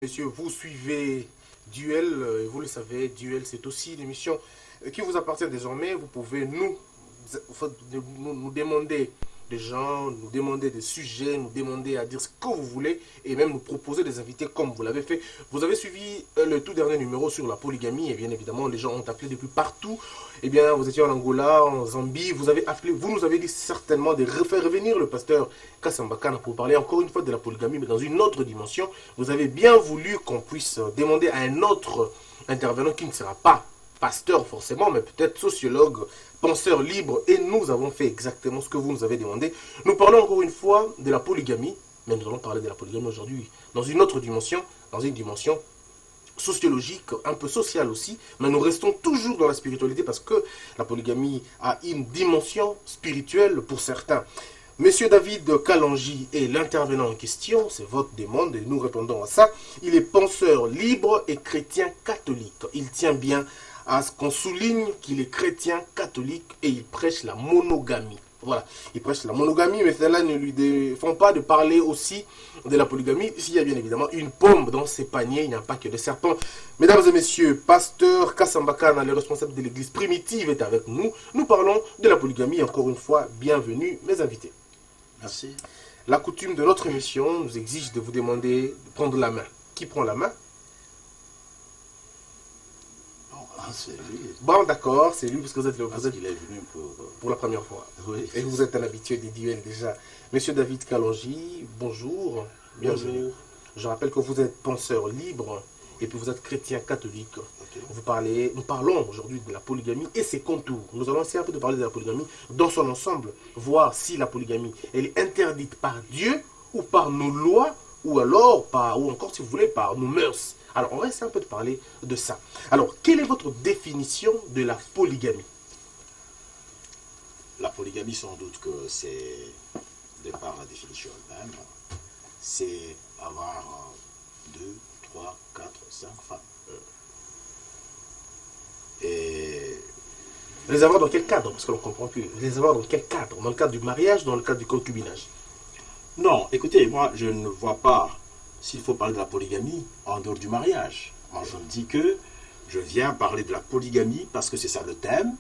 Messieurs, vous suivez Duel, et vous le savez, Duel c'est aussi une émission qui vous appartient désormais. Vous pouvez nous demander des gens, nous demander des sujets, nous demander à dire ce que vous voulez et même nous proposer des invités comme vous l'avez fait. Vous avez suivi le tout dernier numéro sur la polygamie et bien évidemment les gens ont appelé depuis partout. Eh bien, vous étiez en Angola, en Zambie, vous avez appelé, vous nous avez dit certainement de faire revenir le pasteur Kassambakana pour parler encore une fois de la polygamie, mais dans une autre dimension. Vous avez bien voulu qu'on puisse demander à un autre intervenant qui ne sera pas pasteur forcément, mais peut-être sociologue, penseur libre, et nous avons fait exactement ce que vous nous avez demandé. Nous parlons encore une fois de la polygamie, mais nous allons parler de la polygamie aujourd'hui dans une autre dimension, dans une dimension sociologique, un peu sociale aussi, mais nous restons toujours dans la spiritualité parce que la polygamie a une dimension spirituelle pour certains. Monsieur David Kalanji est l'intervenant en question, c'est votre demande et nous répondons à ça. Il est penseur libre et chrétien catholique. Il tient bien à ce qu'on souligne qu'il est chrétien catholique et il prêche la monogamie. Voilà, il prêche la monogamie, mais cela ne lui défend pas de parler aussi de la polygamie. S'il y a bien évidemment une pomme dans ses paniers, il n'y a pas que des serpents. Mesdames et messieurs, pasteur Kassambakana, le responsable de l'église primitive, est avec nous. Nous parlons de la polygamie. Encore une fois, bienvenue, mes invités. Merci. La coutume de notre émission nous exige de vous demander de prendre la main. Qui prend la main? C'est lui. Bon, d'accord, c'est lui parce que vous êtes Il est venu pour la première fois. Oui. Et vous êtes un habitué des duels déjà. Monsieur David Kalanji, bonjour. Bienvenue. Bonjour. Je rappelle que vous êtes penseur libre et puis vous êtes chrétien catholique. Okay. Nous parlons aujourd'hui de la polygamie et ses contours. Nous allons essayer un peu de parler de la polygamie dans son ensemble, voir si la polygamie elle est interdite par Dieu ou par nos lois ou alors ou encore si vous voulez par nos mœurs. Alors on va essayer un peu de parler de ça. Alors quelle est votre définition de la polygamie? La polygamie, sans doute que c'est, de par la définition elle-même, c'est avoir 2, 3, 4, 5 femmes. Et les avoir dans quel cadre? Parce que l'on ne comprend plus. Les avoir dans quel cadre? Dans le cadre du mariage, dans le cadre du concubinage? non, écoutez, moi je ne vois pas s'il faut parler de la polygamie en dehors du mariage. Moi je me dis que je viens parler de la polygamie parce que c'est ça le thème.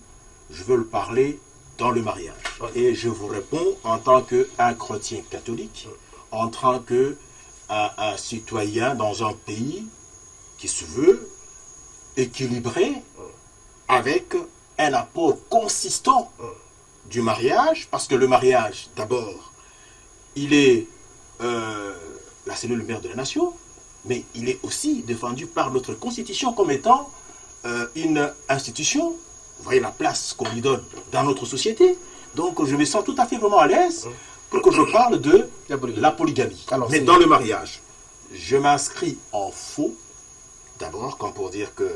Je veux le parler dans le mariage. Et je vous réponds en tant qu'un chrétien catholique, en tant qu'un citoyen dans un pays qui se veut équilibré, avec un apport consistant du mariage, parce que le mariage, d'abord, il est la cellule mère de la nation, mais il est aussi défendu par notre constitution comme étant une institution. Vous voyez la place qu'on lui donne dans notre société. Donc je me sens tout à fait vraiment à l'aise pour que je parle de la polygamie. Alors, mais dans le mariage, je m'inscris en faux, d'abord, comme pour dire que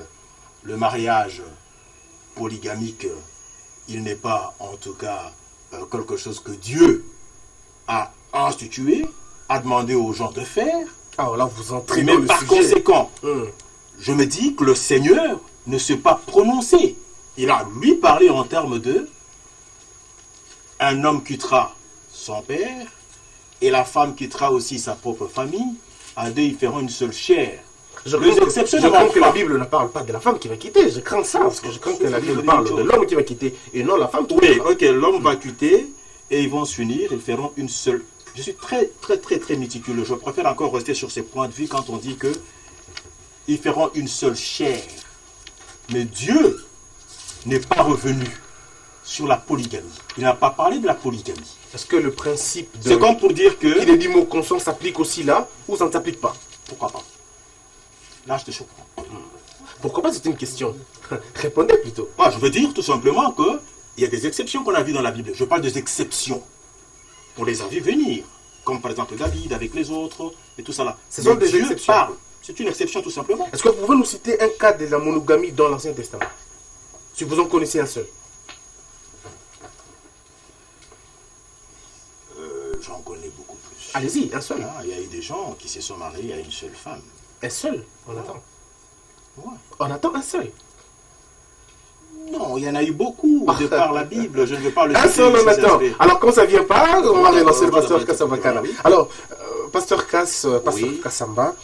le mariage polygamique, il n'est pas en tout cas quelque chose que Dieu a institué, a demandé aux gens de faire. Alors là, vous entrez Et dans même le par sujet. conséquent, je me dis que le Seigneur ne s'est pas prononcé. Il a lui parlé en termes de un homme quittera son père et la femme quittera aussi sa propre famille. À deux, ils feront une seule chair. Je crains que la Bible ne parle pas de la femme qui va quitter. Je crains ça, parce que je crains que la Bible parle de l'homme qui va quitter et non la femme qui va Oui, quitter. ok, l'homme va quitter et ils vont s'unir, ils feront une seule. Je suis très, très, très, très méticuleux. Je préfère encore rester sur ces points de vue quand on dit que ils feront une seule chair. Mais Dieu n'est pas revenu sur la polygamie. Il n'a pas parlé de la polygamie. Est-ce que le principe de... C'est comme pour dire que... qu'il est dit mot consent s'applique aussi là ou ça ne s'applique pas? Pourquoi pas? Là, je te choque. Pourquoi pas? C'est une question. Répondez plutôt. Moi, je veux dire tout simplement qu'il y a des exceptions qu'on a vues dans la Bible. Je parle des exceptions. On les a vues venir. Comme par exemple David avec les autres et tout ça là. Ce sont des Dieu exceptions. parle. C'est une exception tout simplement. Est-ce que vous pouvez nous citer un cas de la monogamie dans l'Ancien Testament? Si vous en connaissez un seul. J'en connais beaucoup plus. Allez-y, un seul. Ah, il y a eu des gens qui se sont mariés à une seule femme. Un seul, on attend. Ouais. On attend un seul. Non, il y en a eu beaucoup de par la Bible. Je ne veux pas le Un citer, seul, on ça, attend. c'est- Alors, quand ça ne vient pas, on va relancer le on va pasteur demander- Kassambakana. Oui. Alors, pasteur Kass, pasteur Oui. Kassamba,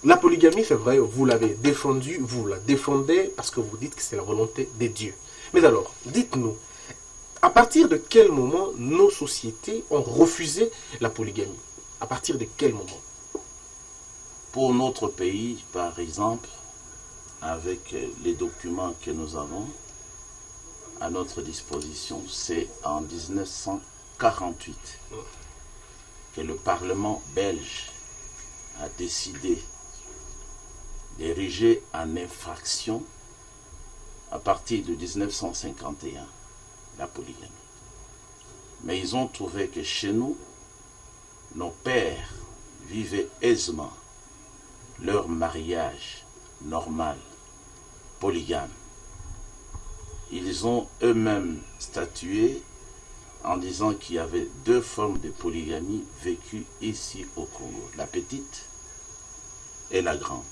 La polygamie, c'est vrai, vous l'avez défendue, vous la défendez parce que vous dites que c'est la volonté des dieux. Mais alors, dites-nous, à partir de quel moment nos sociétés ont refusé la polygamie? À partir de quel moment? Pour notre pays, par exemple, avec les documents que nous avons à notre disposition, c'est en 1948 que le Parlement belge a décidé d'ériger en infraction à partir de 1951 la polygamie. Mais ils ont trouvé que chez nous, nos pères vivaient aisément leur mariage normal, polygame. Ils ont eux-mêmes statué en disant qu'il y avait deux formes de polygamie vécues ici au Congo, la petite et la grande.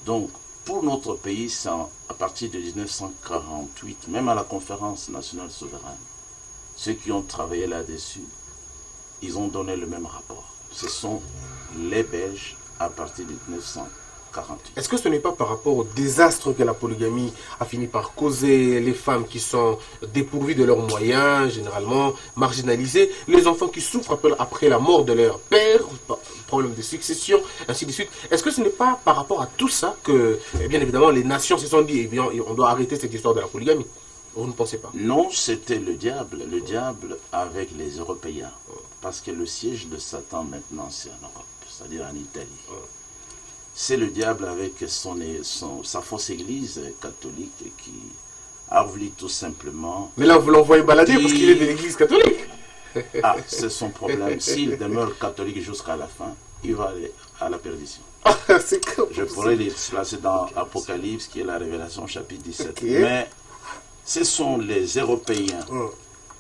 Donc, pour notre pays, c'est à partir de 1948, même à la conférence nationale souveraine, ceux qui ont travaillé là-dessus, ils ont donné le même rapport. Ce sont les Belges à partir de 1948. Est-ce que ce n'est pas par rapport au désastre que la polygamie a fini par causer, les femmes qui sont dépourvues de leurs moyens, généralement marginalisées, les enfants qui souffrent après la mort de leur père, problème de succession, ainsi de suite. Est-ce que ce n'est pas par rapport à tout ça que, bien évidemment, les nations se sont dit, eh bien, on doit arrêter cette histoire de la polygamie? Vous ne pensez pas? Non, c'était le diable avec les Européens. Parce que le siège de Satan maintenant, c'est en Europe, c'est-à-dire en Italie. C'est le diable avec sa fausse église catholique qui a voulu tout simplement... Mais là, vous l'envoyez balader parce qu'il est de l'église catholique. Ah, c'est son problème. S'il demeure catholique jusqu'à la fin, il va aller à la perdition. Je pourrais les placer dans Apocalypse, qui est la Révélation chapitre 17. Okay. Mais ce sont les Européens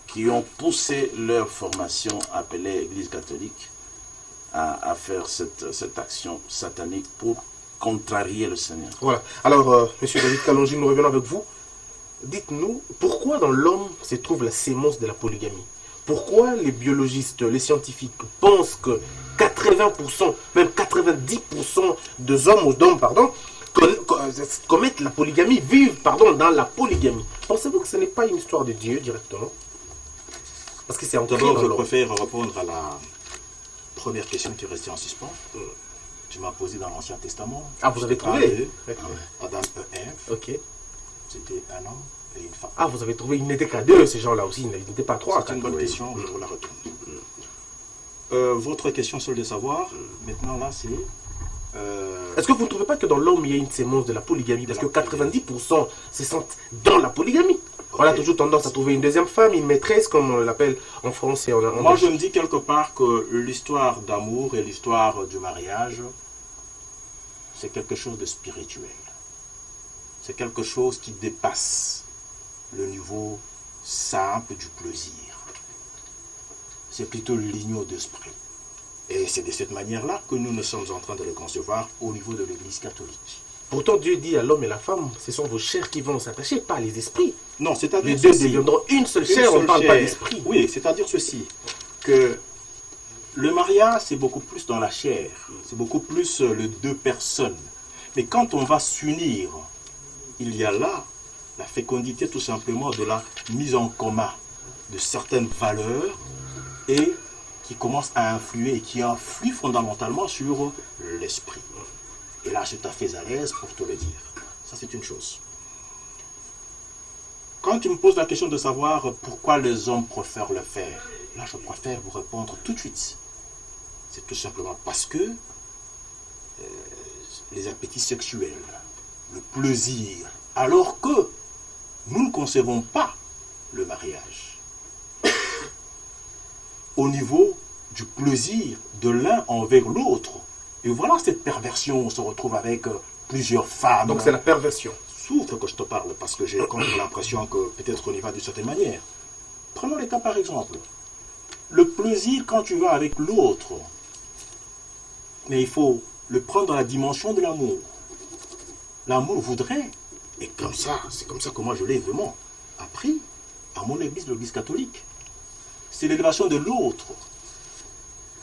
qui ont poussé leur formation appelée Église catholique à faire cette action satanique pour contrarier le Seigneur. Voilà. Alors, Monsieur David Kalonji, nous revenons avec vous. Dites-nous, pourquoi dans l'homme se trouve la sémence de la polygamie? Pourquoi les biologistes, les scientifiques pensent que 80%, même 90% des hommes ou d'hommes, pardon, commettent la polygamie, vivent, pardon, dans la polygamie? Pensez-vous que ce n'est pas une histoire de Dieu directement? Parce que c'est encore. D'abord, je préfère répondre à la première question qui est restée en suspens. Tu m'as posé dans l'Ancien Testament. Ah, vous avez trouvé? Adam et Ève. Ok. C'était un homme et une femme. Ah, vous avez trouvé, ils n'étaient qu'à deux, ces gens-là aussi, ils n'étaient pas trois. C'est une bonne question, je vous la retourne. Votre question seule de savoir, maintenant là, c'est... Est-ce que vous ne trouvez pas que dans l'homme, il y a une sémence de la polygamie? Parce que 90% se sentent dans la polygamie. On a toujours tendance à trouver une deuxième femme, une maîtresse, comme on l'appelle en France et en anglais. Moi, je me dis quelque part que l'histoire d'amour et l'histoire du mariage, c'est quelque chose de spirituel. C'est quelque chose qui dépasse le niveau simple du plaisir. C'est plutôt l'union d'esprit. Et c'est de cette manière-là que nous sommes en train de le concevoir au niveau de l'Église catholique. Pourtant, Dieu dit à l'homme et la femme, ce sont vos chairs qui vont s'attacher, pas les esprits. Non, c'est-à-dire les deux deviendront une seule chair, on ne parle pas d'esprit. Oui, c'est-à-dire ceci, que le mariage, c'est beaucoup plus dans la chair. C'est beaucoup plus les deux personnes. Mais quand on va s'unir, il y a là la fécondité tout simplement de la mise en commun de certaines valeurs et qui commence à influer et qui influe fondamentalement sur l'esprit. Et là, je suis tout à fait à l'aise pour te le dire. Ça, c'est une chose. Quand tu me poses la question de savoir pourquoi les hommes préfèrent le faire, là, je préfère vous répondre tout de suite. C'est tout simplement parce que les appétits sexuels, le plaisir, alors que nous ne concevons pas le mariage au niveau du plaisir de l'un envers l'autre. Et voilà cette perversion, on se retrouve avec plusieurs femmes. Donc c'est la perversion. Souffre que je te parle, parce que j'ai l'impression que peut-être on y va d'une certaine manière. Prenons les cas par exemple. Le plaisir quand tu vas avec l'autre, mais il faut le prendre dans la dimension de l'amour. L'amour voudrait, et comme ça, c'est comme ça que moi je l'ai vraiment appris à mon église, l'église catholique. C'est l'élévation de l'autre.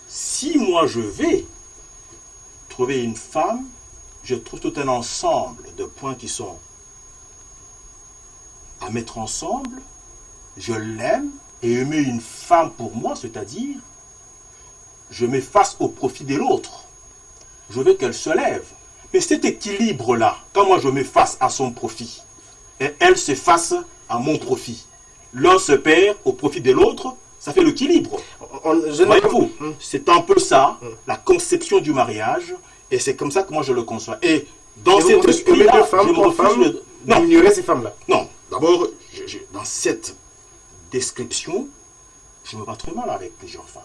Si moi je vais trouver une femme, je trouve tout un ensemble de points qui sont à mettre ensemble. Je l'aime et aimer une femme pour moi, c'est-à-dire, je m'efface au profit de l'autre. Je veux qu'elle se lève. Mais cet équilibre-là, quand moi je m'efface à son profit, et elle s'efface à mon profit, l'un se perd au profit de l'autre, ça fait l'équilibre. Voyez-vous, c'est un peu ça, la conception du mariage, et c'est comme ça que moi je le conçois. Et dans cet esprit-là, je me refuse d'ignorer ces femmes-là. Non, d'abord, dans cette description, je me bats très mal avec plusieurs femmes.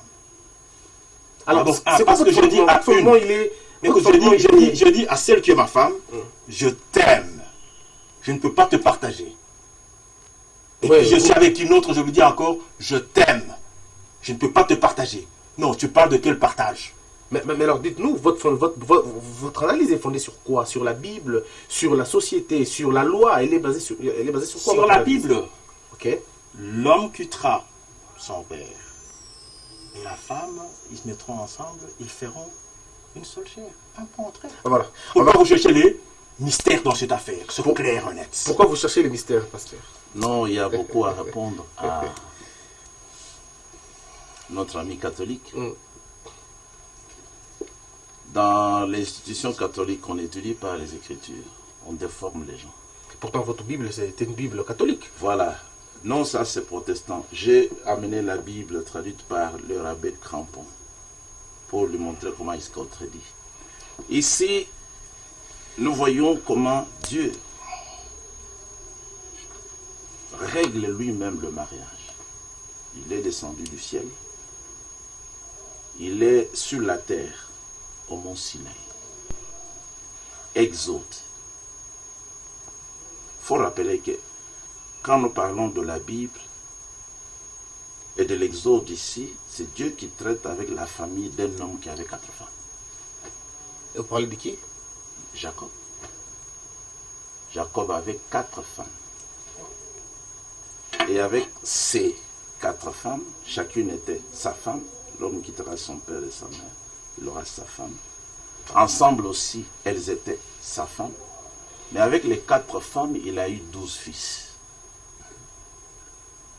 Alors, parce que je dis à une, écoute, je dis à celle qui est ma femme, je t'aime. Je ne peux pas te partager. Et puis je suis avec une autre, je lui dis encore, je t'aime. Je ne peux pas te partager. Non, tu parles de quel partage? Mais alors, dites-nous, votre analyse est fondée sur quoi? Sur la Bible, sur la société, sur la loi? Elle est basée sur quoi? Sur la Bible. Ok. L'homme quittera son père. Et la femme, ils se mettront ensemble, ils feront une seule chair. Un point entre elles. Voilà. Pourquoi vous cherchez les mystères dans cette affaire? C'est clair et net. Pourquoi vous cherchez les mystères, pasteur? Non, il y a beaucoup à répondre à notre ami catholique. Dans l'institution catholique, on n'étudie pas les Écritures. On déforme les gens. Pourtant, votre Bible, c'était une Bible catholique. Voilà. Non, ça c'est protestant. J'ai amené la Bible traduite par le rabbin Crampon pour lui montrer comment il se contredit. Ici, nous voyons comment Dieu règle lui-même le mariage. Il est descendu du ciel. Il est sur la terre, au mont Sinaï. Exode. Il faut rappeler que quand nous parlons de la Bible et de l'Exode ici, c'est Dieu qui traite avec la famille d'un homme qui avait 4 femmes. Et vous parlez de qui? Jacob. Jacob avait 4 femmes. Et avec ces 4 femmes, chacune était sa femme. L'homme quittera son père et sa mère, il aura sa femme. Ensemble aussi, elles étaient sa femme. Mais avec les 4 femmes, il a eu 12 fils.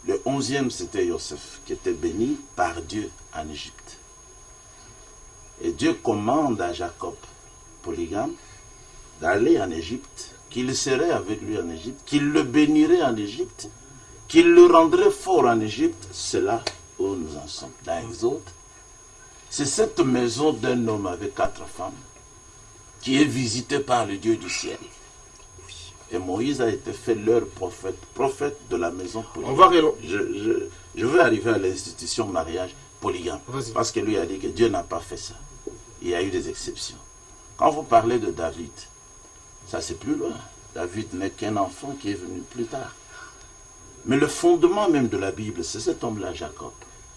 Le 11e, c'était Joseph, qui était béni par Dieu en Égypte. Et Dieu commande à Jacob, polygame, d'aller en Égypte, qu'il serait avec lui en Égypte, qu'il le bénirait en Égypte, qu'il le rendrait fort en Égypte. C'est là où nous en sommes. Dans Exode, c'est cette maison d'un homme avec 4 femmes qui est visitée par le Dieu du ciel. Et Moïse a été fait leur prophète, prophète de la maison polygame. On va je veux arriver à l'institution mariage polygame. Parce que lui a dit que Dieu n'a pas fait ça. Il y a eu des exceptions. Quand vous parlez de David, ça c'est plus loin. David n'est qu'un enfant qui est venu plus tard. Mais le fondement même de la Bible, c'est cet homme-là, Jacob.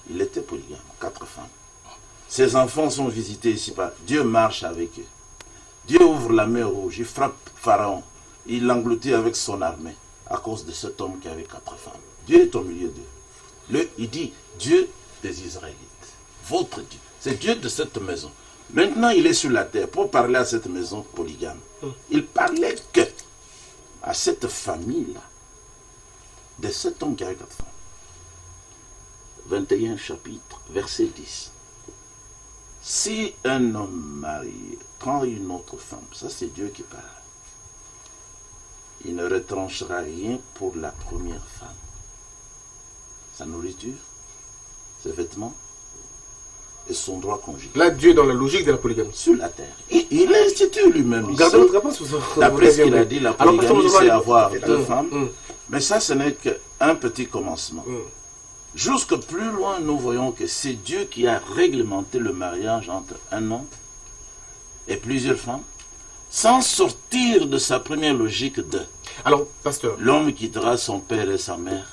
Il était polygame, 4 femmes. Ses enfants sont visités ici par Dieu marche avec eux. Dieu ouvre la mer rouge, il frappe Pharaon. Il l'engloutit avec son armée à cause de cet homme qui avait 4 femmes. Dieu est au milieu d'eux. Il dit, Dieu des Israélites, votre Dieu. C'est Dieu de cette maison. Maintenant, il est sur la terre pour parler à cette maison polygame. Il parlait que à cette famille-là, de cet homme qui avait 4 femmes. 21 chapitre, verset 10. Si un homme marié prend une autre femme, ça c'est Dieu qui parle, il ne retranchera rien pour la première femme. Sa nourriture, ses vêtements et son droit conjugal. Là, Dieu dans la logique de la polygamie. Sur la terre. Il institue lui-même ici. Gardez votre réponse. D'après ce qu'il a dit, la polygamie, c'est avoir 2 femmes. Mais ça, ce n'est qu'un petit commencement. Jusque plus loin, nous voyons que c'est Dieu qui a réglementé le mariage entre un homme et plusieurs femmes, sans sortir de sa première logique de alors, pasteur, l'homme quittera son père et sa mère.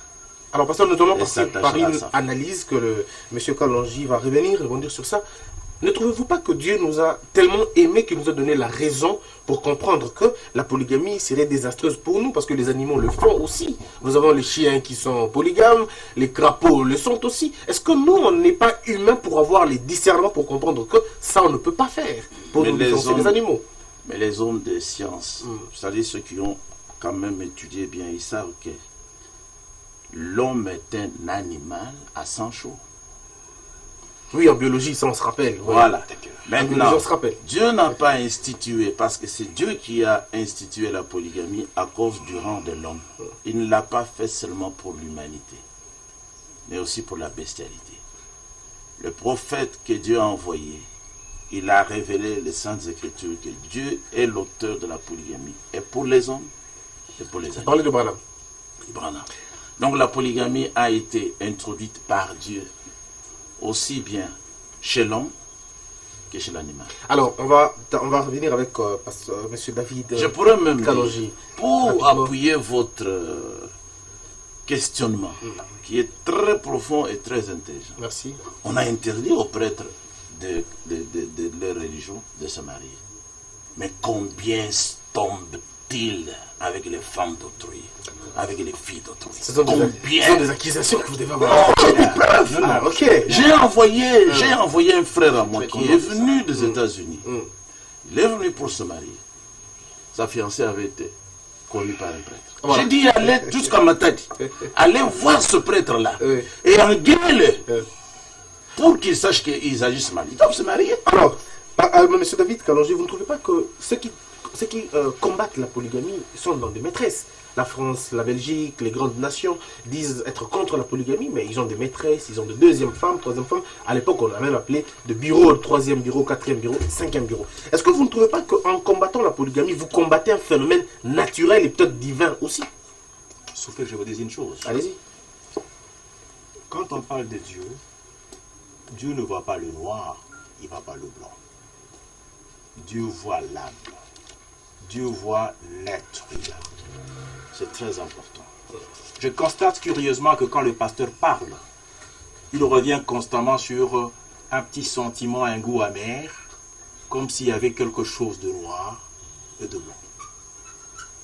Alors, pasteur, nous allons passer par une analyse que M. Kalonji va rebondir sur ça. Ne trouvez-vous pas que Dieu nous a tellement aimés qu'il nous a donné la raison pour comprendre que la polygamie serait désastreuse pour nous, parce que les animaux le font aussi. Nous avons les chiens qui sont polygames, les crapauds le sont aussi. Est-ce que nous, on n'est pas humains pour avoir les discernements pour comprendre que ça, on ne peut pas faire? pour nous différencier des animaux. Mais les hommes de science, c'est-à-dire ceux qui ont quand même étudié bien, ils savent que l'homme est un animal à sang chaud. Oui, en biologie, ça on se rappelle. Voilà. Maintenant, on se rappelle. Dieu n'a pas institué, parce que c'est Dieu qui a institué la polygamie à cause du rang de l'homme. Il ne l'a pas fait seulement pour l'humanité, mais aussi pour la bestialité. Le prophète que Dieu a envoyé, il a révélé les Saintes Écritures que Dieu est l'auteur de la polygamie, et pour les hommes, et pour les animaux. Parlez de Branham. Donc la polygamie a été introduite par Dieu, aussi bien chez l'homme que chez l'animal. Alors, on va revenir avec M. David. Je pourrais même Kalonji. dire, pour appuyer votre questionnement, qui est très profond et très intelligent. Merci. On a interdit aux prêtres de leur religion de se marier. Mais combien tombent-ils avec les femmes d'autrui, avec les filles d'autrui? Ce sont des accusations que vous devez avoir. Ok. J'ai envoyé un frère à moi qui est venu des États-Unis. Il est venu pour se marier. Sa fiancée avait été connue par un prêtre. Voilà. J'ai dit, allez jusqu'à Matadi. Allez voir ce prêtre-là. Et engueulez-le. Pour qu'ils sachent qu'ils agissent mal. Ils doivent se marier. Alors, M. David Kalonji, vous ne trouvez pas que ceux qui combattent la polygamie sont dans des maîtresses? La France, la Belgique, les grandes nations disent être contre la polygamie, mais ils ont des maîtresses, ils ont de deuxième femmes, troisième femmes. À l'époque, on a même appelé de bureau, troisième bureau, quatrième bureau, cinquième bureau. Est-ce que vous ne trouvez pas qu'en combattant la polygamie, vous combattez un phénomène naturel et peut-être divin aussi? Sauf que je vous dis une chose. Allez-y. Quand on parle de Dieu, Dieu ne voit pas le noir, il ne voit pas le blanc. Dieu voit l'âme. Dieu voit l'être humain. C'est très important. Je constate curieusement que quand le pasteur parle, il revient constamment sur un petit sentiment, un goût amer, comme s'il y avait quelque chose de noir et de blanc.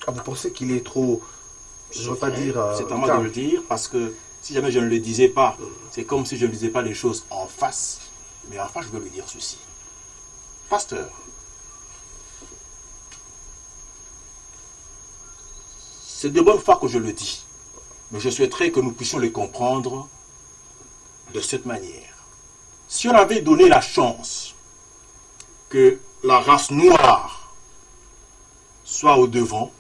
Ah, vous pensez qu'il est trop... Je ne veux pas dire... C'est à moi de le dire, parce que si jamais je ne le disais pas, c'est comme si je ne disais pas les choses en face. Mais en face, je veux lui dire ceci. Pasteur, c'est de bonne foi que je le dis, mais je souhaiterais que nous puissions le comprendre de cette manière. Si on avait donné la chance que la race noire soit au devant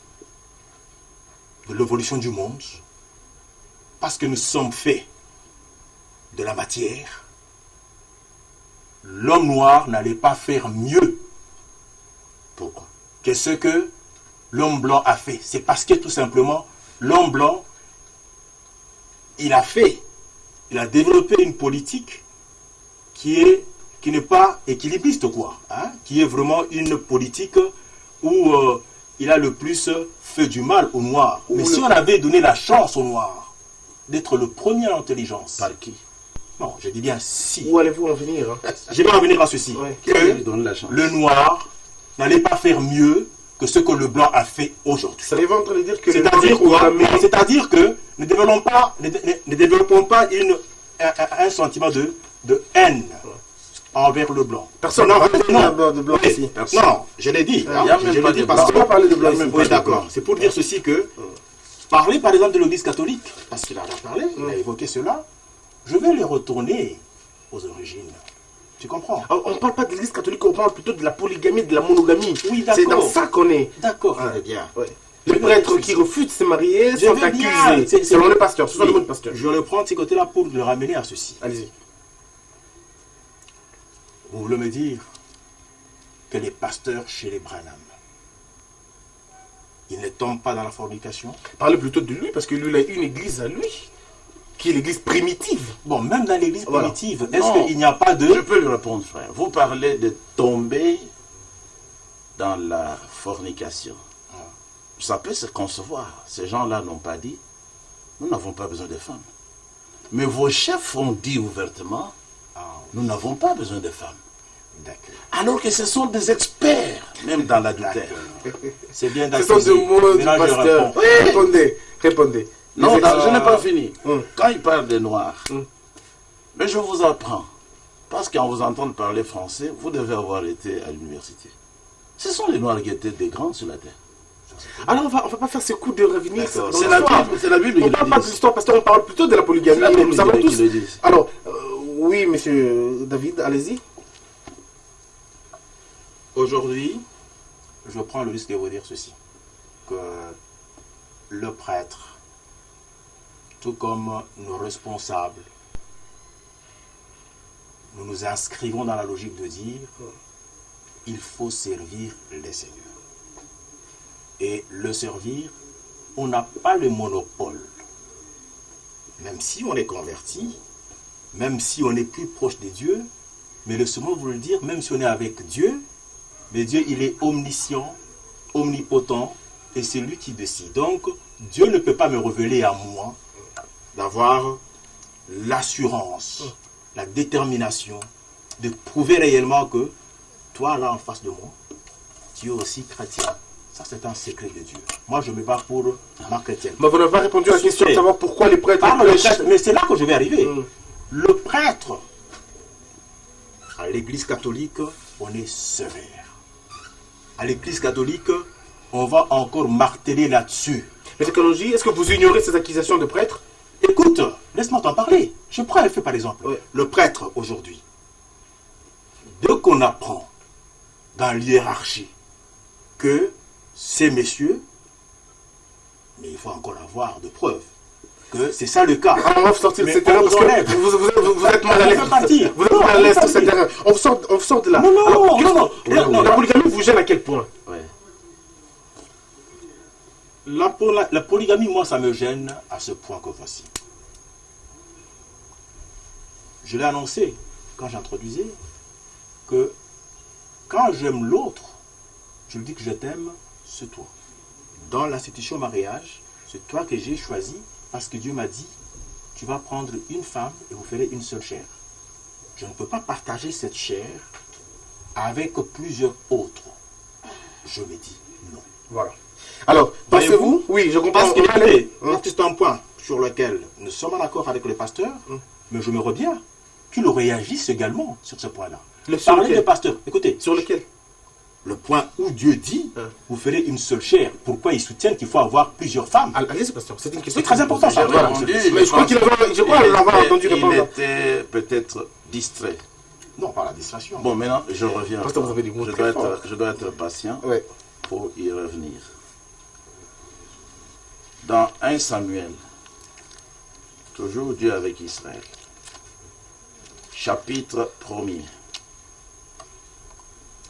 de l'évolution du monde, parce que nous sommes faits de la matière, l'homme noir n'allait pas faire mieux. Pourquoi? Que ce que l'homme blanc a fait. C'est parce que tout simplement, l'homme blanc, il a développé une politique qui n'est pas équilibriste, quoi. Hein? Qui est vraiment une politique où il a le plus fait du mal au noir. Mais si on avait donné la chance au noir d'être le premier en intelligence. Par qui? Non, je dis bien si. Où allez-vous en venir, hein? Je vais en venir à ceci. Ouais. Que le noir n'allait pas faire mieux que ce que le blanc a fait aujourd'hui. Ça va en train de dire que... C'est-à-dire quoi? C'est-à-dire que ne développons pas un sentiment de haine envers le blanc. Personne n'a parlé de blanc ici. Non, je l'ai dit. Il n'y a même pas de Parce qu'on va parler de blanc ici. Oui, d'accord. C'est pour dire ceci que, parler par exemple de l'église catholique, parce qu'il en a parlé, il a évoqué cela, je vais les retourner aux origines. Tu comprends? On ne parle pas de l'église catholique, on parle plutôt de la polygamie, de la monogamie. Oui, d'accord. C'est dans ça qu'on est. D'accord, très bien. Ouais. Les prêtres qui refusent de se marier sont accusés. Selon le pasteur, selon le mot de pasteur. Je vais le prendre de ce côté-là pour le ramener à ceci. Allez-y. Vous voulez me dire que les pasteurs chez les Branham, ils ne tombent pas dans la fornication? Parlez plutôt de lui, parce que lui, il a une église à lui, qui est l'église primitive. Bon, même dans l'église primitive, voilà. Est-ce qu'il n'y a pas de... Je peux lui répondre, frère. Vous parlez de tomber dans la fornication. Ça peut se concevoir. Ces gens-là n'ont pas dit, nous n'avons pas besoin de femmes. Mais vos chefs ont dit ouvertement, nous n'avons pas besoin de femmes. Alors que ce sont des experts, même dans l'adultère. C'est bien d'accuser. Ce sont des mots du pasteur. Répondez. Non, je n'ai pas fini. Quand il parle des noirs, mais je vous apprends Parce qu'en vous entendant parler français, vous devez avoir été à l'université. Ce sont les Noirs qui étaient des grands sur la terre. Alors on va pas faire ce coup de revenir. C'est la Bible On qui parle le pas dit. de l'histoire, parce qu'on parle plutôt de la polygamie. C'est la Bible Nous savons qui tous. le dit. Alors, oui, monsieur David, allez-y. Aujourd'hui, je prends le risque de vous dire ceci, que le prêtre, tout comme nos responsables, nous nous inscrivons dans la logique de dire il faut servir les seigneurs. Et le servir, on n'a pas le monopole. Même si on est converti, même si on est plus proche de Dieu, mais le second veut dire, même si on est avec Dieu, mais Dieu, il est omniscient, omnipotent, et c'est lui qui décide. Donc, Dieu ne peut pas me révéler à moi d'avoir l'assurance, la détermination de prouver réellement que toi, là, en face de moi, tu es aussi chrétien. Ça, c'est un secret de Dieu. Moi, je me bats pour ma chrétienne. Mais vous n'avez pas répondu à la question de savoir pourquoi les prêtres Ah, le prêchent. prêtre, mais c'est là que je vais arriver. Le prêtre, à l'église catholique, on est sévère. À l'église catholique, on va encore marteler là-dessus. Mais technologie, est-ce que vous ignorez ces accusations de prêtres? Écoute, laisse-moi t'en parler. Je prends un fait par exemple. Oui. Le prêtre aujourd'hui, dès qu'on apprend dans l'hiérarchie que ces messieurs, mais il faut encore avoir de preuves, que c'est ça le cas. Ah, on va sortir de Mais ce terrain on parce vous enlève. que vous êtes mal à l'aise. On peut partir. Vous êtes Non, mal à on l'aise peut de ce partir. terrain. On sort de là. Non, non, Alors, non, non. La polygamie vous gêne à quel point? Ouais. La polygamie, moi, ça me gêne à ce point que voici. Je l'ai annoncé quand j'introduisais que quand j'aime l'autre, je lui dis que je t'aime, c'est toi. Dans l'institution mariage, c'est toi que j'ai choisi parce que Dieu m'a dit, tu vas prendre une femme et vous ferez une seule chair. Je ne peux pas partager cette chair avec plusieurs autres. Je me dis non. Voilà. Alors, pensez-vous? Oui, je comprends. Parce qu'il Allez. c'est un point sur lequel nous sommes en accord avec le pasteur, mais je me reviens qu'il réagisse également sur ce point-là. Sur Parlez lequel? de pasteur. Écoutez, Sur lequel? le point où Dieu dit, vous ferez une seule chair. Pourquoi ils soutiennent qu'il faut avoir plusieurs femmes? Allez-y, pasteur. C'est une question C'est très important, ça. Voilà. répondu, Mais je crois qu'il avait, je crois l'avoir entendu il répondre. était peut-être distrait. Non, pas la distraction. Bon, maintenant, je reviens. Pasteur, vous avez des mots je, très dois forts. être, je dois être patient Ouais. pour y revenir. Dans 1 Samuel, toujours Dieu avec Israël, chapitre 1er,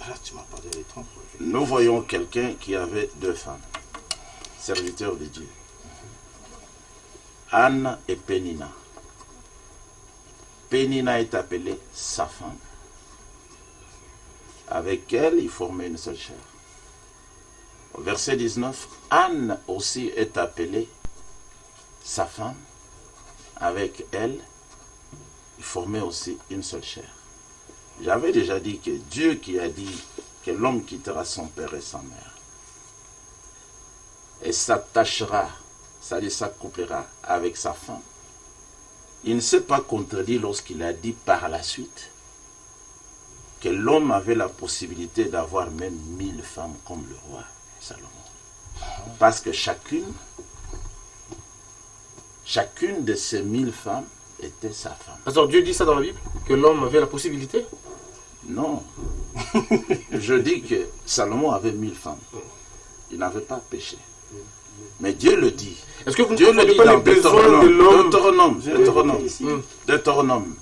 Là, tu m'as parlé des temps. nous voyons quelqu'un qui avait deux femmes, serviteurs de Dieu, Anne et Pénina. Pénina est appelée sa femme. Avec elle, il formait une seule chair. Au verset 19, Anne aussi est appelée sa femme. Avec elle, il formait aussi une seule chair. J'avais déjà dit que Dieu qui a dit que l'homme quittera son père et sa mère et s'attachera, c'est-à-dire s'accouplera avec sa femme, il ne s'est pas contredit lorsqu'il a dit par la suite que l'homme avait la possibilité d'avoir même 1000 femmes comme le roi Salomon. Parce que chacune de ces 1000 femmes était sa femme. Pasteur, Dieu dit ça dans la Bible? Que l'homme avait la possibilité? Non. Je dis que Salomon avait 1000 femmes. Il n'avait pas péché. Mais Dieu le dit. Est-ce que vous ne Dieu le comprenez dit pas dans les besoins de l'homme? Deutéronome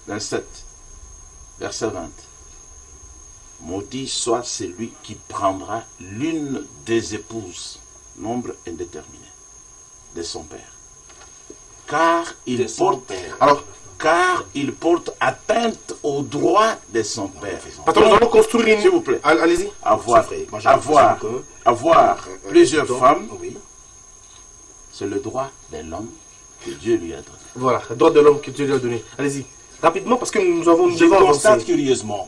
27, verset 20. Maudit soit celui qui prendra l'une des épouses, nombre indéterminé, de son père. Car il porte atteinte au droit de son père. Attends, nous allons construire une... S'il vous plaît. Allez-y. Avoir plusieurs femmes, Oui. c'est le droit de l'homme que Dieu lui a donné. Voilà, le droit de l'homme que Dieu lui a donné. Allez-y. Rapidement, parce que nous Je devons constate avancer. curieusement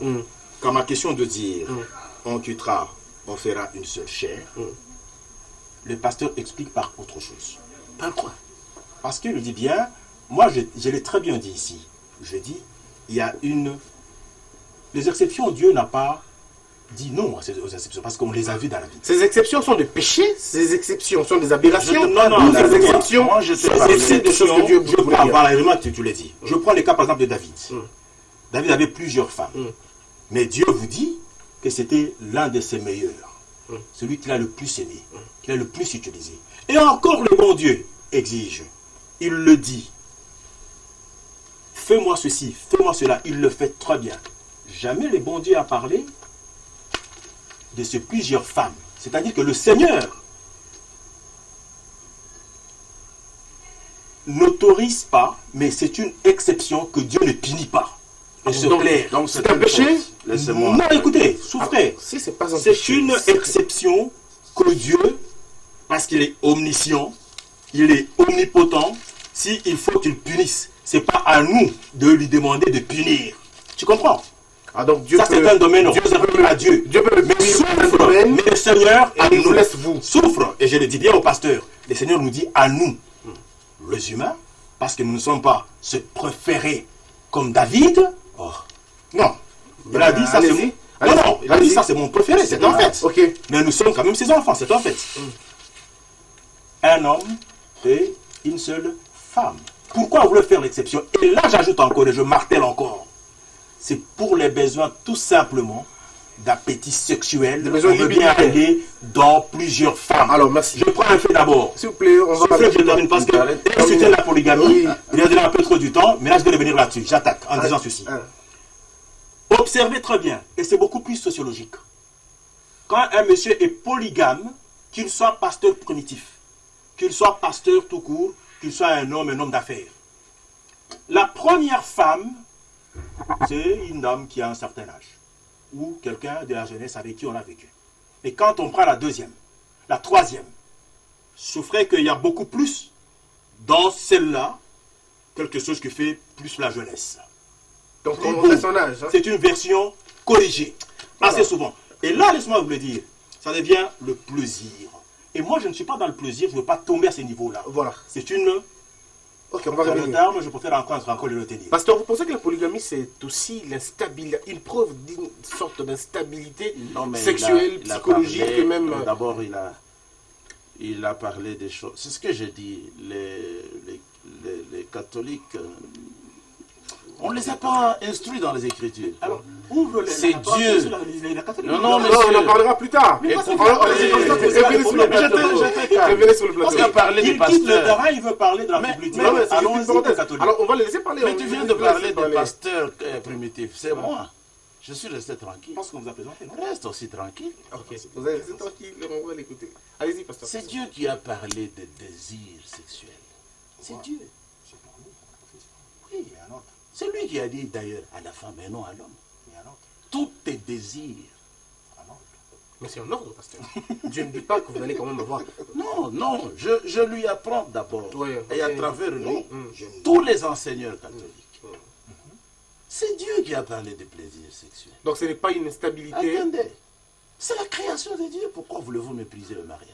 qu'à ma question de dire on quittera, on fera une seule chair, le pasteur explique par autre chose. Par quoi? Parce qu'il dit bien, moi je l'ai très bien dit ici, je dis, il y a une... Les exceptions, Dieu n'a pas dit non aux exceptions, parce qu'on les a vues dans la vie. Ces exceptions sont des péchés, ces exceptions sont des aberrations. Non, ces exceptions, moi je te C'est parle des choses que Dieu voulait dire. avoir. Vraiment, tu l'as dit. Je prends le cas par exemple de David. David avait plusieurs femmes. Mais Dieu vous dit que c'était l'un de ses meilleurs. Celui qu'il a le plus aimé, qu'il a le plus utilisé. Et encore le bon Dieu exige. Il le dit. Fais-moi ceci, fais-moi cela. Il le fait très bien. Jamais le bon Dieu a parlé de ces plusieurs femmes. C'est-à-dire que le Seigneur n'autorise pas, mais c'est une exception que Dieu ne punit pas. Et c'est clair. Donc c'est un péché? Laissez-moi. Non, écoutez, souffrez. Si, c'est pas un C'est péché. une exception que Dieu, parce qu'il est omniscient, il est omnipotent, s'il faut qu'il punisse, c'est pas à nous de lui demander de punir. Tu comprends? Ah, donc Dieu Ça, peut, c'est un domaine Dieu réservé peut- à Dieu. Dieu peut le Mais punir dans un souffre, domaine, mais le Seigneur, et à il vous nous, laisse vous. souffre, et je le dis bien au pasteur, le Seigneur nous dit à nous, les humains, parce que nous ne sommes pas se préférer comme David. Oh, non. Il a dit ça, c'est allez-y. mon... Allez-y. Non, il a dit ça, c'est mon préféré, c'est un fait. Ok. Mais nous sommes quand même ses enfants, c'est un fait. Un homme et une seule femme. Pourquoi vous voulez faire l'exception? Et là, j'ajoute encore et je martèle encore. C'est pour les besoins tout simplement d'appétit sexuel. Des besoins On veut bien libidineux. aller dans plusieurs femmes. Alors, merci. Je prends un fait d'abord. S'il vous plaît, on va Soufflez, je termine parce que je soutiens la polygamie. Oui. Il a donné un peu trop du temps, mais là je vais revenir là-dessus. J'attaque en disant ceci. Ah. Observez très bien, et c'est beaucoup plus sociologique. Quand un monsieur est polygame, qu'il soit pasteur primitif, qu'il soit pasteur tout court, qu'il soit un homme d'affaires. La première femme, c'est une dame qui a un certain âge, ou quelqu'un de la jeunesse avec qui on a vécu. Et quand on prend la deuxième, la troisième, souffrez qu'il y a beaucoup plus dans celle-là, quelque chose qui fait plus la jeunesse. Donc, on a son âge. Hein. C'est une version corrigée, assez souvent. Et là, laisse-moi vous le dire, ça devient le plaisir. Et moi, je ne suis pas dans le plaisir, je ne veux pas tomber à ce niveau-là. Voilà. C'est une... Ok, on va Dans le revenir. terme, je préfère encore le retenir. Pasteur, vous pensez que la polygamie, c'est aussi l'instabilité, une preuve d'une sorte d'instabilité Non, mais sexuelle, il a psychologique parlé, et même... non, d'abord, il a parlé des choses. C'est ce que j'ai dit. Les catholiques, on ne les a pas instruits dans les Écritures. Alors, ouvre les... C'est Dieu. Non, non, Non, mais on en parlera plus tard. Mais On parce que- va- allez-y, pasteur, revenez sur le plateau. Revenez sur le Parce plateau. qu'il a parlé des Il quitte le pasteurs. terrain, il veut parler de la Mais- publicité. Non, mais c'est Allons-y, une parenthèse. catholiques. Alors, on va les laisser parler. Mais on tu les viens laisse de parler parler. des pasteurs primitifs. C'est moi. Je suis resté tranquille. Je pense qu'on vous a présenté, non? Reste aussi tranquille. Ok, vous allez rester tranquille, on va l'écouter. Allez-y, pasteur. C'est Dieu qui a parlé de désir sexuel. C'est Dieu. C'est pour nous. Oui. Il y a un autre. C'est lui qui a dit d'ailleurs à la femme et non à l'homme. Il y a un autre. Tous tes désirs. Un autre. Mais c'est un ordre, pasteur. Dieu ne dit pas que vous allez quand même avoir. Non, non, je lui apprends d'abord. Ouais, Et à ok. travers lui, Je ne- tous les enseigneurs catholiques. C'est Dieu qui a parlé de plaisir sexuel. Donc ce n'est pas une instabilité. Attendez, c'est la création de Dieu. Pourquoi voulez-vous mépriser le mariage?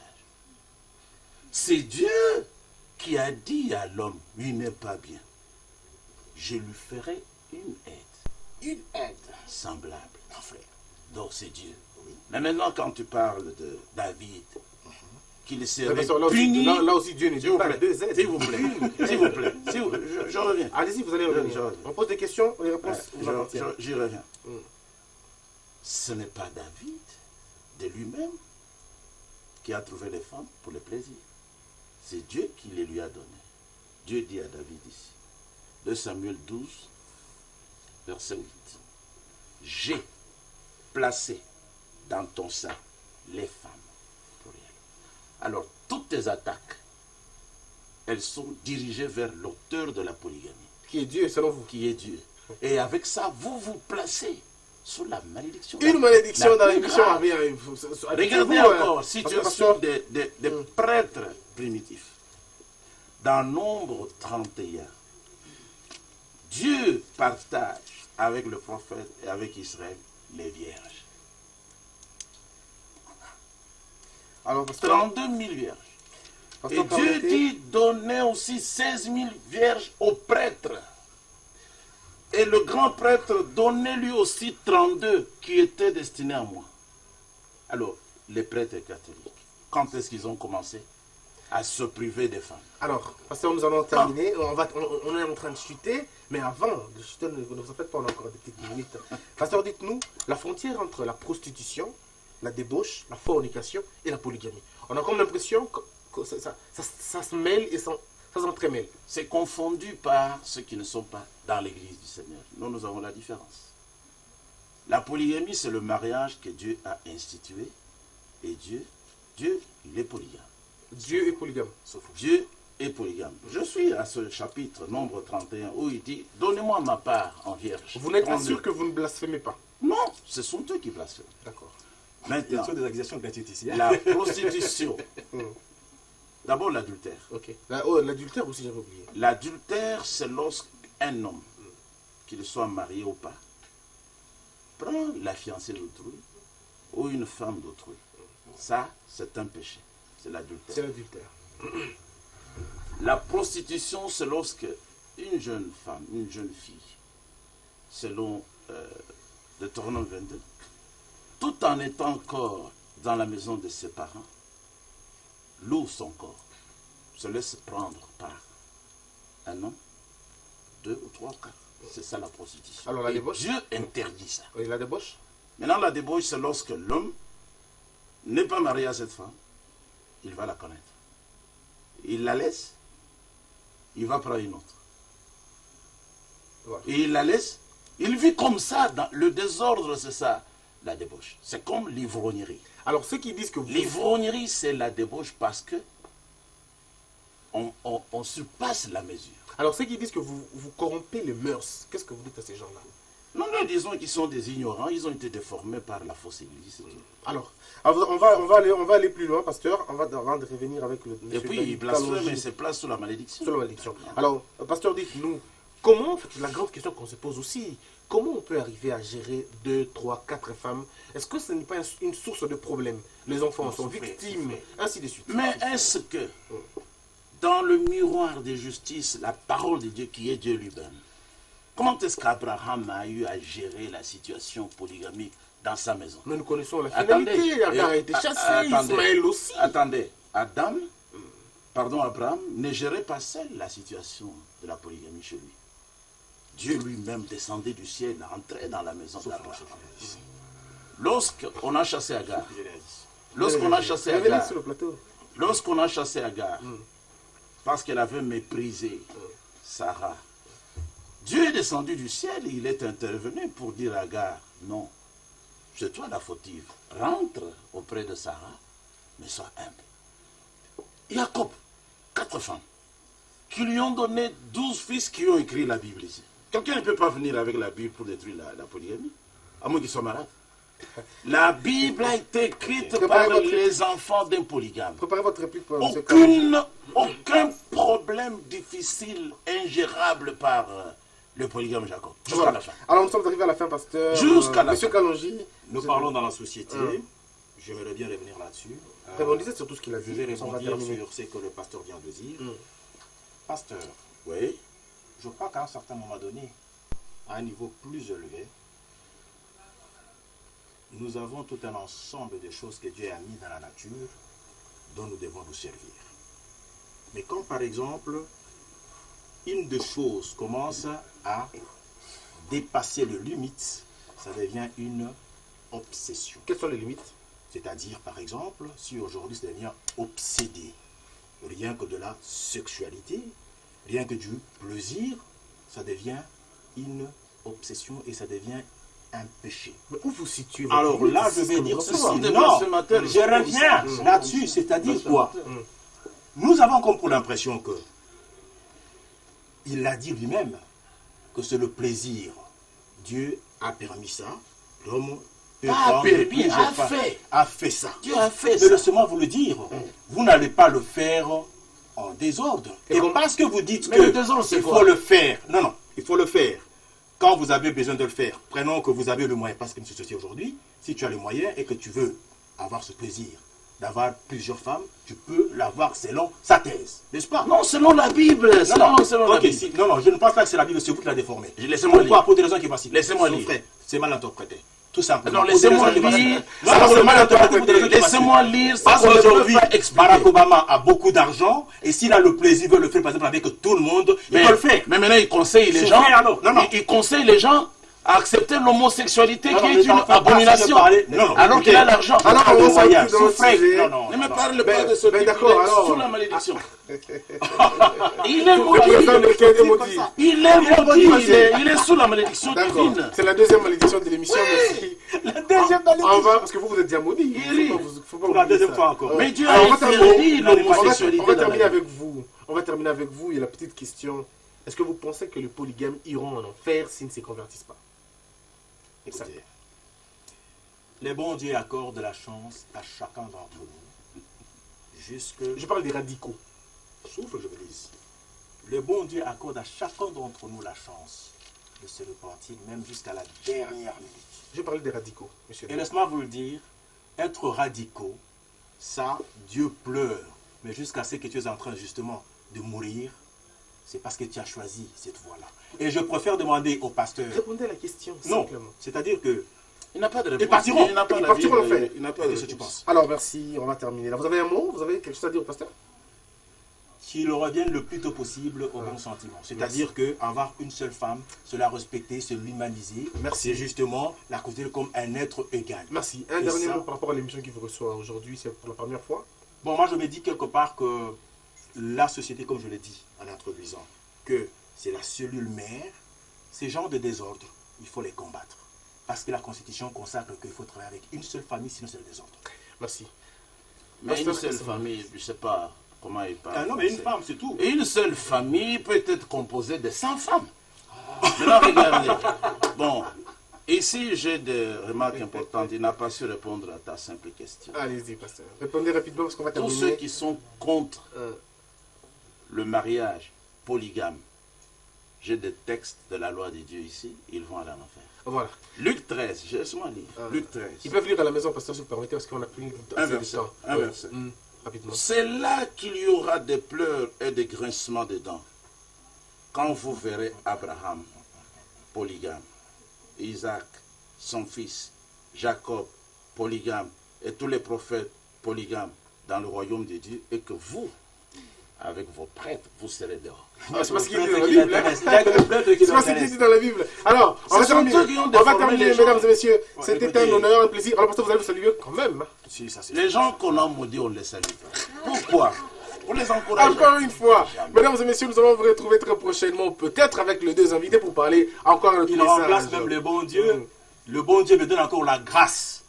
C'est Dieu qui a dit à l'homme, lui n'est pas bien. Je lui ferai une aide. Une aide semblable. Un frère. Donc c'est Dieu. Mais maintenant, quand tu parles de David, qu'il Mais serait pasteur, là aussi, puni... là aussi, Dieu ne dit S'il vous pas plaît, deux aides. s'il vous plaît, s'il vous plaît, je reviens. Allez-y, vous allez revenir. Je- On pose des questions, les réponses Ouais, vous appartiennent. J'y reviens. Ce n'est pas David de lui-même qui a trouvé les femmes pour le plaisir. C'est Dieu qui les lui a données. Dieu dit à David ici, 2 Samuel 12, verset 8. J'ai placé dans ton sein les femmes. Pluriel. Alors, toutes tes attaques, elles sont dirigées vers l'auteur de la polygamie, Qui est Dieu, selon vous? qui est Dieu. Et avec ça, vous vous placez sous la malédiction. Une malédiction La dans plus l'émission grave. avait. Regardez encore, situation des prêtres primitifs. Dans Nombre 31, Dieu partage avec le prophète et avec Israël les vierges. Alors, pasteur, 32 000 vierges. pasteur, Et Dieu permettez- dit donner aussi 16 000 vierges aux prêtres. Et le grand prêtre donnait lui aussi 32 qui étaient destinés à moi. Alors, les prêtres catholiques, quand est-ce qu'ils ont commencé à se priver des femmes? Alors, pasteur, nous allons terminer. On est en train de chuter, mais avant de chuter, ne vous en faites pas, on a encore des petites minutes. Pasteur, dites-nous, la frontière entre la prostitution, la débauche, la fornication et la polygamie. On a comme l'impression que ça se mêle et ça s'entremêle. C'est confondu par ceux qui ne sont pas dans l'église du Seigneur. Nous avons la différence. La polygamie, c'est le mariage que Dieu a institué. Et Dieu, il est polygame. Dieu est polygame. Dieu est polygame. Je suis à ce chapitre, nombre 31, où il dit, donnez-moi ma part en vierge. Vous n'êtes pas 32. sûr que vous ne blasphémez pas? Non, ce sont eux qui blasphèment. D'accord. Maintenant, Ce sont des accusations gratuites ici. la prostitution. D'abord l'adultère. Ok. L'adultère aussi, j'avais oublié. L'adultère, c'est lorsqu'un homme, qu'il soit marié ou pas, prend la fiancée d'autrui ou une femme d'autrui. Ça, c'est un péché. C'est l'adultère. C'est l'adultère. La prostitution, c'est lorsque une jeune femme, une jeune fille, selon Deutéronome 22, tout en étant encore dans la maison de ses parents, loue son corps, se laisse prendre par un homme, 2 ou 3 ou 4. C'est ça la prostitution. Alors la Et débauche? Dieu interdit ça. Et la débauche? Maintenant, la débauche, c'est lorsque l'homme n'est pas marié à cette femme, il va la connaître. Il la laisse, il va prendre une autre. Voilà. Et il la laisse, il vit comme ça, dans le désordre, c'est ça, la débauche. C'est comme l'ivrognerie. Alors ceux qui disent que vous... L'ivrognerie, c'est la débauche parce que on surpasse la mesure. Alors ceux qui disent que vous corrompez les mœurs, qu'est-ce que vous dites à ces gens-là? Nous disons qu'ils sont des ignorants, ils ont été déformés par la fausse église. Alors, on va aller plus loin, pasteur, avant de revenir avec le... Et puis, il blasphème et se place sous la malédiction. Sur la malédiction. Alors, pasteur, dites-nous, comment, en fait, la grande question qu'on se pose aussi, comment on peut arriver à gérer 2, 3, 4 femmes? Est-ce que ce n'est pas une source de problème? Les enfants sont victimes, ainsi de suite. Mais est-ce que, dans le miroir de justice, la parole de Dieu qui est Dieu lui-même, comment est-ce qu'Abraham a eu à gérer la situation polygamique dans sa maison? Mais nous connaissons la finalité. Agar a été chassé, Ismaël aussi. Attendez, Abraham ne gérait pas seul la situation de la polygamie chez lui. Dieu lui-même descendait du ciel, entrait dans la maison d'Abraham. Lorsqu'on a chassé Agar, lorsqu'on a chassé Agar, parce qu'elle avait méprisé Sarah, Dieu est descendu du ciel et il est intervenu pour dire à Agar, non, c'est toi la fautive, rentre auprès de Sarah, mais sois humble. Jacob, 4 femmes, qui lui ont donné 12 fils qui ont écrit la Bible ici. Quelqu'un ne peut pas venir avec la Bible pour détruire la polygamie, à moins qu'il soit malade. La Bible a été écrite par les enfants d'un polygame. Préparez votre réplique pour M. Kalonji. Aucun problème difficile, ingérable par le polygame Jacob. Jusqu'à la fin. Alors nous sommes arrivés à la fin, pasteur. Jusqu'à la M. fin. Kalonji. Nous parlons dans la société. J'aimerais bien revenir là-dessus. Rebondissez sur tout ce qu'il a Je dit. vais On va rebondir terminer. sur ce que le pasteur vient de dire. Pasteur, Oui. je crois qu'à un certain moment donné, à un niveau plus élevé, nous avons tout un ensemble de choses que Dieu a mis dans la nature dont nous devons nous servir. Mais comme par exemple, une des choses commence à dépasser les limites, ça devient une obsession. Quelles sont les limites? C'est-à-dire, par exemple, si aujourd'hui ça devient obsédé, rien que de la sexualité, rien que du plaisir, ça devient une obsession et ça devient un péché. Mais où vous situez? Alors là, je vais dire ceci. Non, je reviens là-dessus, c'est-à-dire quoi? Nous avons comme pour l'impression que il a dit lui-même que c'est le plaisir. Dieu a permis ça. L'homme peut prendre permis, a fait ça. Dieu a fait Mais ça. laissez-moi vous le dire, vous n'allez pas le faire en désordre. Et parce que vous dites Mais que le désordre, c'est il quoi? faut le faire. Non, non, il faut le faire. Quand vous avez besoin de le faire, prenons que vous avez le moyen, parce que c'est ceci aujourd'hui, si tu as le moyen et que tu veux avoir ce plaisir, d'avoir plusieurs femmes, tu peux l'avoir selon sa thèse, n'est-ce pas? Non, selon la Bible. Selon la Bible. Non, je ne pense pas que c'est la Bible, c'est vous qui la déformez. Laissez-moi lire. Pourquoi? Pour des raisons qui sont faciles. Laissez-moi lire. C'est mal interprété. Tout simplement. Non, laissez-moi lire. Laissez-moi lire. Parce qu'aujourd'hui, Barack Obama a beaucoup d'argent et s'il a le plaisir de le faire, par exemple, avec tout le monde, il peut le faire. Mais maintenant, il conseille les gens. Il conseille les gens à accepter l'homosexualité qui est une abomination. Alors qu'il a l'argent. Alors, on va Ne me parle pas de ce type sous la malédiction. Il est maudit. Il est sous la malédiction divine. C'est la deuxième malédiction de l'émission. Merci. La deuxième malédiction. Parce que vous êtes déjà maudit. Faut pas la deuxième fois encore. Mais Dieu a interdit l'homosexualité. On va terminer avec vous. Il y a la petite question. Est-ce que vous pensez que les polygames iront en enfer s'ils ne se convertissent pas? Écoutez, les bons dieux accordent la chance à chacun d'entre nous. Je parle des radicaux. Souffle, je me dise. Le bon Dieu accorde à chacun d'entre nous la chance de se repentir, même jusqu'à la dernière minute. Je parle des radicaux, monsieur. Et laisse-moi vous le dire, être radicaux, ça, Dieu pleure. Mais jusqu'à ce que tu es en train justement de mourir, c'est parce que tu as choisi cette voie-là. Et je préfère demander au pasteur... Répondez à la question, non, simplement. c'est-à-dire que... Il n'a pas de réponse. Ils partiront. Ils partiront en fait. Il n'a pas de Qu'est-ce que tu réponse. penses? Alors, merci, on va terminer là. Vous avez un mot? Vous avez quelque chose à dire au pasteur? Qu'il revienne le plus tôt possible au bon sentiment. C'est-à-dire qu'avoir une seule femme, se la respecter, se l'humaniser, c'est justement la considérer comme un être égal. Merci. Un dernier mot par rapport à l'émission qui vous reçoit aujourd'hui, c'est pour la première fois? Bon, moi je me dis quelque part que la société, comme je l'ai dit en introduisant, que c'est la cellule mère, ces genres de désordre, il faut les combattre. Parce que la Constitution consacre qu'il faut travailler avec une seule famille, sinon c'est le désordre. Merci. Mais une seule famille, je ne sais pas comment il parle. Non, mais une femme, c'est tout. Et une seule famille peut être composée de 100 femmes. Maintenant, regardez. Bon, ici, j'ai des remarques importantes. Il n'a pas su répondre à ta simple question. Allez-y, pasteur. Répondez rapidement parce qu'on va terminer. Tous ceux qui sont contre le mariage polygame, j'ai des textes de la loi de Dieu ici, ils vont aller en enfer. Voilà. Luc 13, je laisse-moi lire. Luc 13. Ils peuvent lire à la maison, pasteur, si vous permettez, parce qu'on a pris un verset. Un verset. Rapidement. C'est là qu'il y aura des pleurs et des grincements de dents. Quand vous verrez Abraham, polygame, Isaac, son fils, Jacob, polygame, et tous les prophètes polygames dans le royaume de Dieu, et que vous, avec vos prêtres, vous serez dehors. C'est pas ce qu'il dit dans la Bible. C'est pas ce qu'il dit dans la Bible. Alors, on va terminer, mesdames et messieurs. C'était un honneur, un plaisir. Alors, pasteur, vous allez vous saluer quand même. Les gens qu'on a maudits, on ne les salue pas. Pourquoi? Pour les encourager. Encore une fois, mesdames et messieurs, nous allons vous retrouver très prochainement, peut-être avec les deux invités pour parler encore un autre message. Il remplace même le bon Dieu. Le bon Dieu me donne encore la grâce.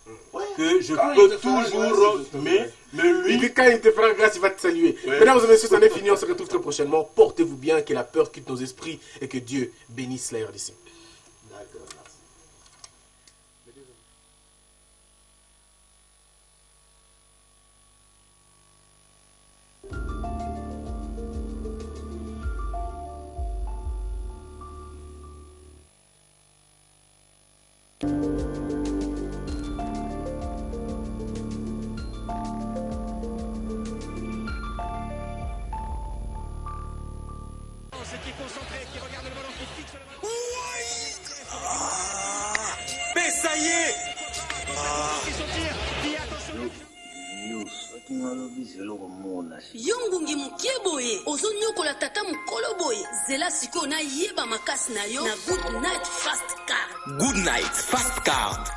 Que je peux toujours, mais lui... Il dit quand il te fera grâce, il va te saluer. Mesdames et messieurs, c'en est fini, on se retrouve très prochainement. Portez-vous bien, que la peur quitte nos esprits et que Dieu bénisse la RDC. D'accord, merci. Qui est concentré, qui regarde le ballon, qui fixe le ballon. Mais ça y est. yo ngungi mokie boye ozonyokola tata mokolo boye zela sikoyo nayeba makasi na yo na good night fast card. Good night fast card.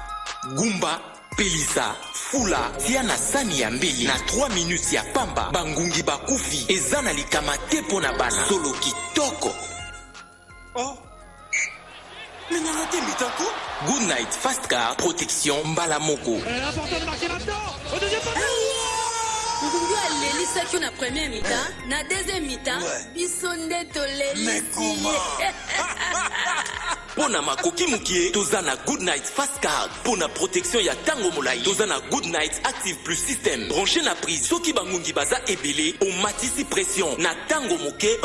Gumba pelisa fula tia na sani ya mbeli na 3 minutes ya pamba bangungi bakufi eza na likama te mpo na bana solo kitoko. Oh menyanga te mitako. Good night fast card protection mbala moko. Important de marquer maintenant au deuxième poteau. Ngungu alelisaki na première mi-temps na deuxième mi-temps biso nde tolelisi Pona makoki mukie toza na Good Night Fast Card. Pona protection ya tango molai toza na Good Night Active Plus System. Branché na prise soki bangungi baza ebele o matisi pression na tango moke.